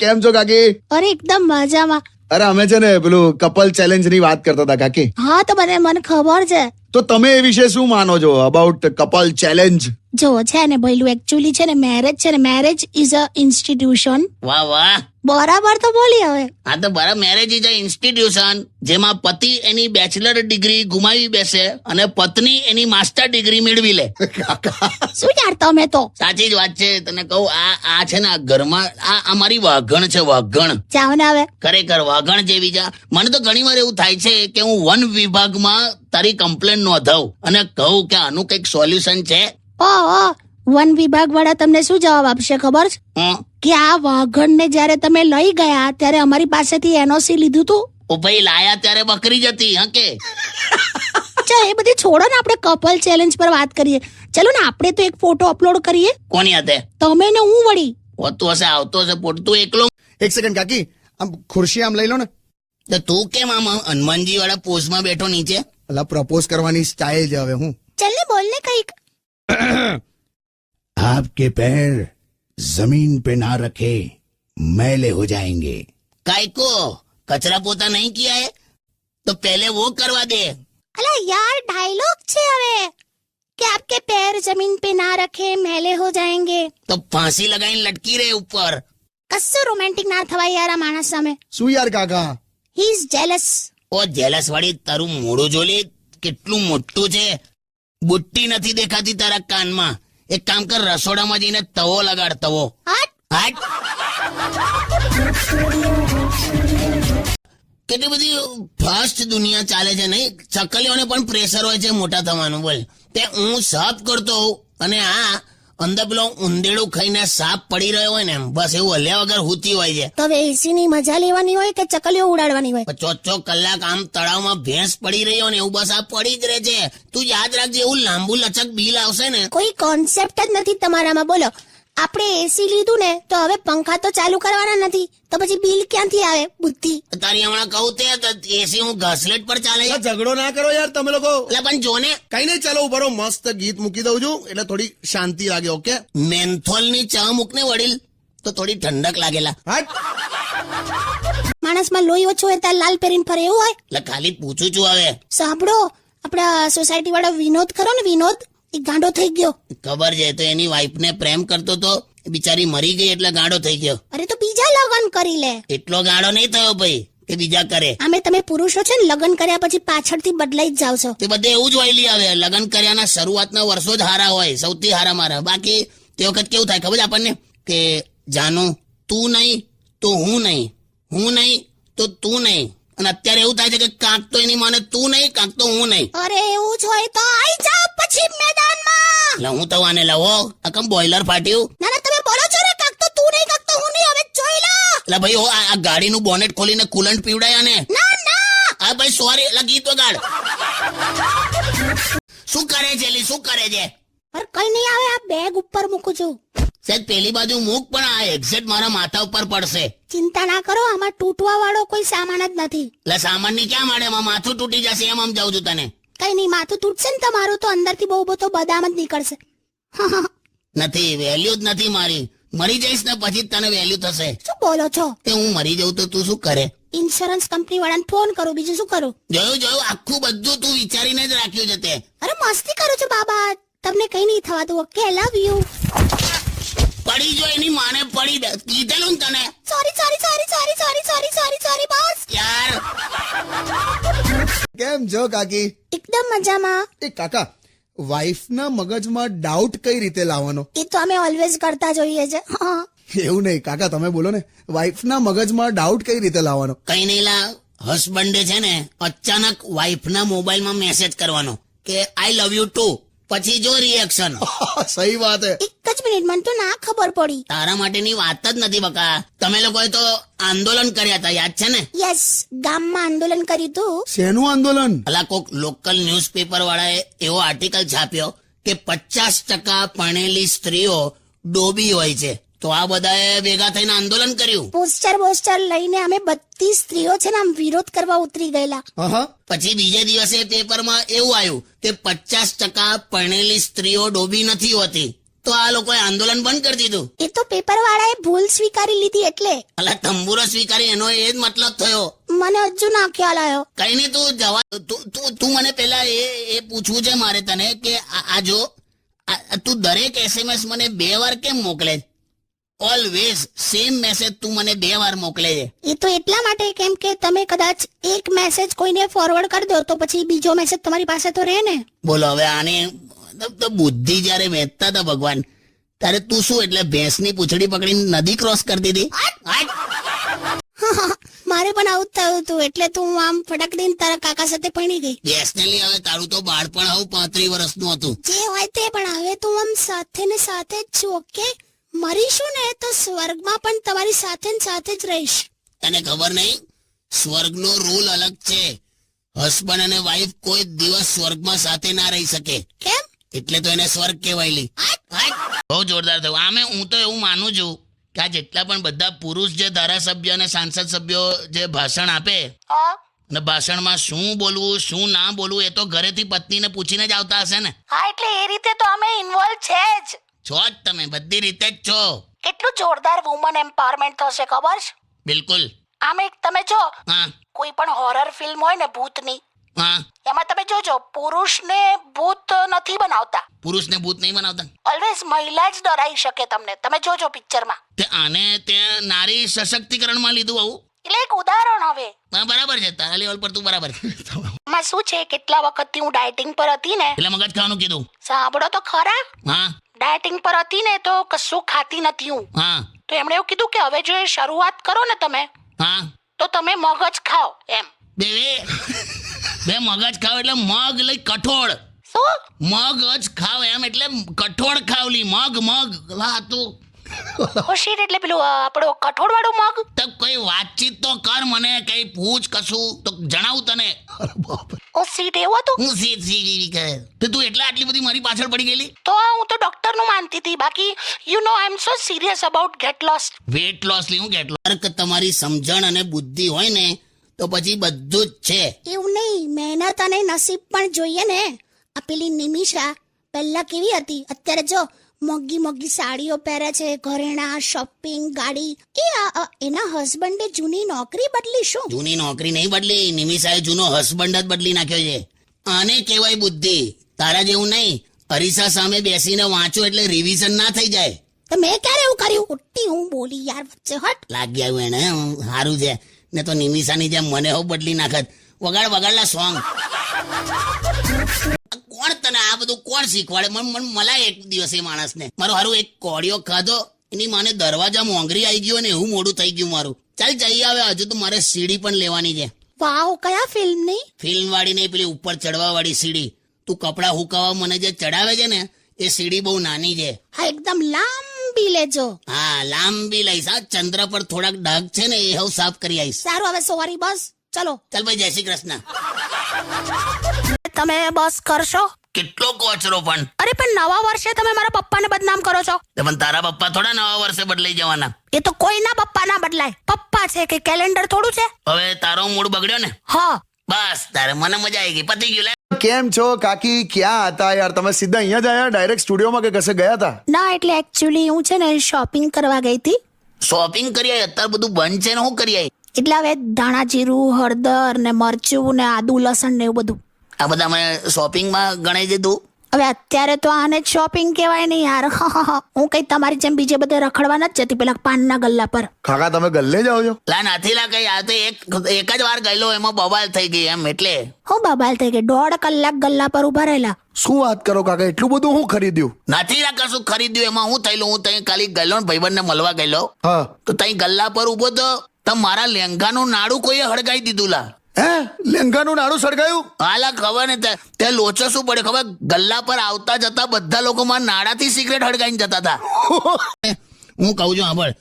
કેમ છો કાકી? અરે એકદમ મજામાં. અરે અમે છે ને પેલું કપલ ચેલેન્જ ની વાત કરતા હતા કાકી. હા તો મને ખબર છે. તો તમે એ વિશે શું માનો છો અબાઉટ કપલ ચેલેન્જ? જો છે ને ભઈલું એકચ્યુઅલી છે ને મેરેજ ઇઝ અ ઇન્સ્ટિટ્યુશન. વાહ વાહ, બરાબર તો બોલી હવે. આ તો બરાબર. મેરેજ ઇઝ અ ઇન્સ્ટિટ્યુશન જેમાં પતિ એની બેચલર ડિગ્રી ગુમાવી બેસે અને પત્ની એની માસ્ટર ડિગ્રી મેળવી લે. શું યાર તમે તો. સાચી જ વાત છે. તને કહું, આ છે ને આ ઘરમાં આ અમારી વાઘણ છે, વાઘણ. જાવ ને હવે. ખરેખર વાઘણ જેવી છે. મને તો ઘણી વાર એવું થાય છે કે હું વન વિભાગમાં તારી કમ્પ્લેન નોંધાવું અને કહું કે આનું કંઈક સોલ્યુશન છે. વન વિભાગ વાળા તમને શું જવાબ આપશે ખબર છે? કે આ વાઘણને જ્યારે તમે લઈ ગયા ત્યારે અમારી પાસેથી એનઓસી લીધું તું. ઓ ભાઈ, લાયા ત્યારે બકરી જ હતી. હા કે અચ્છા, એ બધી છોડો ને, આપણે કપલ ચેલેન્જ પર વાત કરીએ. ચલો ને, આપણે તો એક ફોટો અપલોડ કરીએ. કોની હાથે? તમે ને હું વળી. હોતું હશે, આવતો હશે ફોટો. તું એકલો? એક સેકન્ડ કાકી, આમ ખુરશી આમ લઈ લો ને. તો તું કેમ આમ હનુમાનજી વાળા પોઝમાં બેઠો નીચે? એટલે પ્રપોઝ કરવાની સ્ટાઇલ છે હવે. હું ચલ ને, બોલ ને કંઈક. आपके पैर जमीन पे ना रखे मैले हो जाएंगे. कायको कचरा पोता नहीं किया है तो पहले वो करवा दे. અલા યાર, ડાયલોગ છે હવે કે આપકે पैर जमीन पे ना रखे मैले हो जाएंगे. तो फांसी लगाઈને લટકી રહે ઉપર. કશું રોમેન્ટિક ના થવાય યાર આ માણસ સામે. શું યાર કાકા? He is jealous. ઓ જેલસ વાળી, તારું મોઢું જોલી કેટલું મોટું છે. બુટ્ટી નથી દેખાતી તારા કાનમાં. એક કામ કર, રસોડામાં જઈને તવો લગાડ, તવો. હાટ. કેટલી બધી ફાસ્ટ દુનિયા ચાલે છે નહીં? ચકલીઓને પણ પ્રેશર હોય છે મોટા થવાનું. બોલ, તે હું સાફ કરતો હોઉં અને આ અંદર પેલો ઉંદેડું ખાઈને સાપ પડી રહ્યો હોય ને, બસ એવું હલ્યા વગર હુતી હોય છે. તો હવે એસી ની મજા લેવાની હોય કે ચકલીઓ ઉડાડવાની હોય? 4 કલાક આમ તળાવમાં ભેંસ પડી રહ્યો ને એવું બસ આ પડી જ રહે છે. તું યાદ રાખજે, એવું લાંબુ લચક બિલ આવશે ને. કોઈ કોન્સેપ્ટ જ નથી તમારામાં. બોલો, આપણે એસી લીધું ને તો હવે પંખા તો ચાલુ કરવાના નથી, તો પછી બિલ ક્યાંથી આવે? બુદ્ધિ તારી હમણાં કહું તે એસી હું ઘસલેટ પર ચાલે છે. ઝઘડો ના કરો યાર તમે લોકો. એટલે પણ જો ને, કઈ નહીં, ચાલો ઉભરો, મસ્ત ગીત મૂકી દઉં છું એટલે થોડી શાંતિ લાગે. ઓકે, મેન્થોલ ની ચા મૂકને વડીલ, તો થોડી ઠંડક લાગેલા. માણસમાં લોહી ઓછું હોય ત્યારે લાલ પહેરીને ફરે એવું હોય? એટલે ખાલી પૂછું છું. હવે સાંભળો, આપણા સોસાયટી વાળો વિનોદ ખરો ને, વિનોદ, એ ગાંડો થઈ ગયો. ખબર છે, તો એની વાઈફ ને પ્રેમ કરતો તો, બિચારી મરી ગઈ એટલે ગાંડો થઈ ગયો. અરે તો બીજા લગ્ન કરી લે. એટલો ગાંડો નહીં થયો ભાઈ કે બીજા કરે. આમે તમે પુરુષો છે ને, લગ્ન કર્યા પછી પાછળથી બદલાઈ જ જાવ છો. તે બધે એવું જ વાયલી આવે. લગ્ન કર્યાના શરૂઆતના વર્ષો જ હારા હોય, સૌથી હારા મારા. બાકી તે વખત કેવું થાય ખબર છે આપણને કે જાનું તું નહીં તો હું નહીં, હું નહીં તો તું નહીં. અને અત્યારે એવું થાય છે કે કાંક તો એની માને તું નહીં, કાંક તો હું નહીં. અરે એવું જ હોય તો આઈ જાવ પછી મેદાનમાં. એટલે હું તો આને લાવો, આ કમ બોઇલર ફાટ્યું. ના ના, તમે બોલો છો ને, કાંક તો તું નહીં, કાંક તો હું નહીં. હવે જોઈ લો. એટલે ભાઈ આ ગાડીનું બોનેટ ખોલીને કુલન્ટ પીવડાયા ને. ના ના, હા ભાઈ સોરી, એટલે ગીત વગાડ. શું કરે છે એલી, શું કરે છે? અરે કઈ નહીં, આવે આ બેગ ઉપર મૂકું છું. સાહેબ પેલી બાજુ મૂક, પણ આ એક્ઝેક્ટ મારા માથા ઉપર પડશે. ચિંતા ના કરો, આમાં તૂટવા વાળો કોઈ સામાન જ નથી. એટલે સામાનની ક્યાં મળે? એમાં માથું તૂટી જશે એમ આમ જાઉં છું તને. કઈ નહીં, માથું તૂટશે ને તમારું તો અંદરથી બહુ બધો બદામ જ નીકળશે. નથી, વેલ્યુ જ નથી મારી. મરી જઈશ ને પછી જ તને વેલ્યુ થશે. શું બોલો છો? તે હું મરી જઉં તો તું શું કરે? ઇન્સ્યોરન્સ કંપની વાળાને ફોન કરું, બીજું શું કરું? જોયું, આખું બધું તું વિચારીને જ રાખ્યું છે તે. અરે મસ્તી કરું છું બાબા, તમને કઈ નહીં થવાતું. Okay, love you. પડી જો એની માને પડી કીધેલું ને તને. Sorry boss. યાર કેમ છો કાકી? એકદમ મજામાં. એ કાકા, વાઈફ ના મગજમાં ડાઉટ કઈ રીતે લાવવાનો? એ તો અમે ઓલવેઝ કરતા જોઈએ છે. એવું નહીં કાકા, તમે બોલો ને, વાઈફ ના મગજમાં ડાઉટ કઈ રીતે લાવવાનો? કઈ નહીં લા, હસબન્ડે છે ને અચાનક વાઈફના મોબાઈલમાં મેસેજ કરવાનો કે આઈ લવ યુ ટુ. પછી જો રિએક્શન. સહી વાત હે. એક જ મિનિટ, મને તો ના ખબર પડી. તારા માટેની વાત જ નથી બકા. તમે લોકોએ તો આંદોલન કર્યા હતા, યાદ છે ને? યસ, ગામમાં આંદોલન કર્યું હતું. શેનું આંદોલન? અલા કોક લોકલ ન્યૂઝપેપર વાળાએ એવો આર્ટિકલ છાપ્યો કે 50% પરણેલી સ્ત્રીઓ ડોબી હોય છે. તો આ બધાએ ભેગા થઈને આંદોલન કર્યું. પોસ્ટર લઈને અમે બધી સ્ત્રીઓ છે ને આમ વિરોધ કરવા ઉતરી ગયેલા. પછી બીજે દિવસે પેપરમાં એવું આવ્યું કે 50% પરણેલી સ્ત્રીઓ ડોબી નથી હોતી. તો તો આ લોકોએ આંદોલન બંધ કરી દીધું. એ તો પેપર વાળાએ ભૂલ સ્વીકારી લીધી એટલે. અલા તંબુરો સ્વીકારી એનો એ જ મતલબ થયો. મને હજુ ના ખ્યાલ આવ્યો. કઈ નહીં, તું જવા તું મને પેલા એ પૂછવું છે મારે તને કે આ જો તું દરેક SMS મને 2 વાર કેમ મોકલે? ઓલવેઝ સેમ મેસેજ તું મને 2 વાર મોકલે છે. એ તો એટલા માટે કેમ કે તમે કદાચ એક મેસેજ કોઈને ફોરવર્ડ કરી દો તો પછી બીજો મેસેજ તમારી પાસે તો રહે ને. બોલો હવે આને તો બુદ્ધિ જયારે વેચતા હતા ભગવાન ત્યારે તું શું એટલે ભેંસની પૂંછડી પકડીને નદી ક્રોસ કરતી હતી? મારે પણ આવું જ થયું હતું એટલે તું આમ ફટક દઈને તારા કાકા સાથે પણી ગઈ. ભેંસને લઈ હવે તારું તો બાળપણ આવું 35 વર્ષનું હતું. જે હોય તે, પણ હવે તું આમ સાથે ને સાથે જ છું. ઓકે, મરીશું ને તો સ્વર્ગમાં પણ તમારી સાથે ને સાથે જ રહીશ. તને ખબર નહીં, સ્વર્ગનો રૂલ અલગ છે. હસબન્ડ અને વાઈફ કોઈ દિવસ સ્વર્ગમાં સાથે ના રહી શકે. કેમ? એટલે તો એને સ્વર્ગ કહેવાય લી. બહુ જોરદાર થયું. આમે હું તો એવું માનું છું કે આ જેટલા પણ બધા પુરુષ જે ધારાસભ્ય અને સાંસદ સભ્યો જે ભાષણ આપે અને ભાષણમાં શું બોલવું શું ના બોલવું એ તો ઘરેથી પત્નીને પૂછીને જ આવતા હશે ને. હા, એટલે એ રીતે તો અમે ઇન્વોલ્વ છે જ. છો જ તમે, બધી રીતે જ છો. કેટલું જોરદાર વુમન એમ્પાવરમેન્ટ થશે ખબર છે? બિલકુલ. આમ એક તમે જો હા કોઈ પણ હોરર ફિલ્મ હોય ને ભૂતની, હા. એમાં તમે જોજો પુરુષને ભૂત નથી બનાવતા. પુરુષને ભૂત નહીં બનાવતા. ઓલવેઝ મહિલા જ ડરાઈ શકે તમને. તમે જોજો પિક્ચરમાં. તે આને ત્યાં નારી સશક્તિકરણમાં લીધું આવું. એટલે એક ઉદાહરણ હવે. હા બરાબર છે, તારા લેવલ પર તું બરાબર છે. એમાં શું છે, કેટલા વખતથી હું ડાયટિંગ પર હતી ને. એટલે મગજ ખાવાનું કીધું. સાંભળો તો ખરા. હા ડાયટિંગ પર હતી ને તો કશું ખાતી નથી હું. હા તો એમણે એવું કીધું કે હવે જો એ શરૂઆત કરો ને તમે હા. તો તમે મગજ ખાઓ એમ. બે મગજ ખાવ એટલે મગ લઈ કઠોળ. શું? મગજ ખાવ એમ એટલે કઠોળ ખાવલી. મગ લા તું શીટ એટલે પેલું આપણો કઠોળ વાળું મગ. તો કોઈ વાતચીત તો કર, મને કઈ પૂછ કશું તો જણાવું તને. ઓ શીટ એવું હતું. હું સી કહે તો તું એટલે આટલી બધી મારી પાછળ પડી ગયેલી. તો હું તો ડોક્ટર નું માનતી હતી. બાકી you know I am so serious about get lost. Wait લોસ લી હું ગેટ લોસ. તમારી સમજણ અને બુદ્ધિ હોય ને તો પછી બધું જ છે. એવું નહીં, મહેનત અને નસીબ પણ જોઈએ ને. આ પેલી નિમિષા પહેલા કેવી હતી, અત્યારે જો મોંઘી સાડીઓ પહેરે છે, ઘરેણા, શોપિંગ, ગાડી. એના હસબન્ડે જૂની નોકરી બદલી. શું? જૂની નોકરી નહીં બદલી, નિમિષાએ જૂનો હસબન્ડ જ બદલી નાખ્યો છે. આને કહેવાય બુદ્ધિ. તારા જેવું નહીં, અરીસા સામે બેસીને વાંચો એટલે રિવિઝન ના થઈ જાય. તો મેં ક્યારે એવું કર્યું? ઉઠી હું બોલી યાર, વચ્ચે હટ. લાગી આવ્યું એને. સારું છે ને તો નિમિષાની જેમ મને હો બદલી નાખત. વગાડલા સોંગ. કોણ તને આ બધું કોણ શીખવાડે? મને એક દિવસે માણસને મારો હારું એક કોળિયો ખાધો, એની માને દરવાજા મોંઘરી આવી ગયો ને એવું મોડું થઈ ગયું મારું. ચાલ જઈ આવે, હજુ તો મારે સીડી પણ લેવાની છે. વાવ, કયા ફિલ્મની? ફિલ્મ વાળી નહીં, પેલી ઉપર ચડવા વાળી સીડી. તું કપડા હુકાવા મને જે ચડાવે છે ને એ સીડી બહુ નાની છે. હા, એકદમ લાંબી લેજો. હા લાંબી લઈશ. હા ચંદ્ર પર થોડાક ડાઘ છે ને એ હું સાફ કરી આવીશ. સારું, હવે સોરી, બસ ચલો. ચાલ ભાઈ, જય શ્રી કૃષ્ણ. તમે બસ કરશો? કેટલો કોચરો પણ. અરે પણ નવા વર્ષે તમે મારા પપ્પાને બદનામ કરો છો. પણ તારા પપ્પા થોડા નવા વર્ષે બદલાઈ જવાના. એ તો કોઈના પપ્પા ના બદલાય. પપ્પા છે કે કેલેન્ડર થોડું છે. હવે તારો મૂડ બગડ્યો ને? હા બસ તારે મને મજા આવી ગઈ, પતી ગયું. લે કેમ છો કાકી? ક્યાં હતા યાર તમે? સીધા અહીંયા જ આયા ડાયરેક્ટ સ્ટુડિયોમાં કે કશે ગયા હતા? ના, એટલે એકચ્યુઅલી હું છે ને શોપિંગ કરવા ગઈ હતી. શોપિંગ કરી આવી? અત્યારે બધું બંધ છે ને હું કરી આવી? એટલે હવે ધાણા જીરું, હળદર ને મરચું ને આદુ લસણ ને એવું બધું. આ બધા મેં શોપિંગમાં ગણાઈ દીધું. હવે અત્યારે તો આને જ શોપિંગ કહેવાય ને યાર. હું કઈ તમારી જેમ બીજે બધે રખડવા નથી જતી પેલા પાનના ગલ્લા પર. કાકા તમે ગલ્લે જાઓ છો? લા નથી લા કઈ. આ તો એક જ વાર ગયેલો, એમાં બબાલ થઈ ગઈ એમ. એટલે હું બબાલ થઈ ગઈ. 1.5 કલાક ગલ્લા પર ઉભા રહેલા. શું વાત કરો કાકા, એટલું બધું હું ખરીદ્યું? નથી લા કશું ખરીદ્યું. એમાં હું થયેલું, હું તઈ ખાલી ગયેલો ને ભાઈબંધને મળવા ગયેલો. હા તો તઈ ગલ્લા પર ઉભો તો મારા લેંઘાનું નાડું કોઈએ હળગાઈ દીધું. લા હે, લેંઘાનું નાડું સળગાયું? હાલા ખબર ને તે લોચો શું પડે ખબર? ગલ્લા પર આવતા જતા બધા લોકો માં નાડાથી સિગરેટ હળગાઈને જતા હતા. હું કહું છું સાંભળ,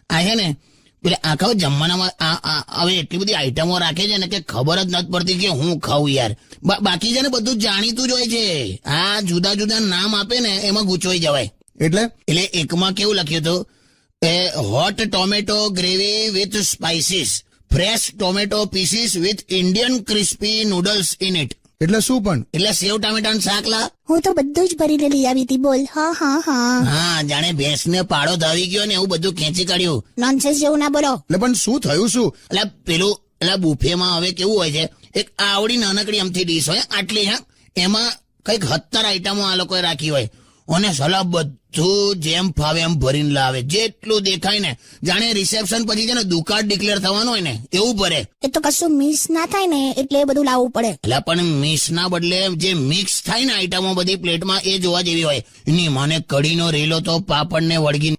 આ છે ને પેલે આખા જમવાનામાં હવે એટલી બધી આઈટમો રાખે છે ને કે ખબર જ નથી પડતી કે હું ખાઉં યાર. બાકી છે ને બધું જાણીતું જ હોય છે. આ જુદા જુદા નામ આપે ને એમાં ગૂંચવાઈ જવાય. એટલે એકમાં કેવું લખ્યું હતું, hot tomato gravy with spices, fresh tomato pieces with Indian crispy noodles in it. એટલે શું પણ? એટલે સેવ ટામેટાનું શાક લા. હું તો બધું જ ભરીને લઈ આવી હતી બોલ. હા હા હા હા, જાણે ભેંસને પાડો ધાવી ગયો ને એવું બધું ખેંચી કાઢ્યું. નોનસેન્સ જેવું ના બોલો. એટલે પણ શું થયું શું? એટલે પેલું એટલે બુફેમાં હવે કેવું હોય છે, એક આવડી નાનકડી અમથી ડીશ હોય આટલી, હા, એમાં કઈક 70 આઈટમો આ લોકોએ રાખી હોય અને સલાહ બધું જેમ ફાવે એમ ભરીને લાવે. જેટલું દેખાય ને જાણે રિસેપ્શન પછી છે ને દુકાળ ડિક્લેર થવાનું હોય ને એવું ભરે. એ તો કશું મિસ ના થાય ને એટલે એ બધું લાવવું પડે. એટલે પણ મિક્સ ના બદલે જે મિક્સ થાય ને આઈટમો બધી પ્લેટમાં એ જોવા જેવી હોય. એની માને કઢીનો રેલો તો પાપડ ને વળગી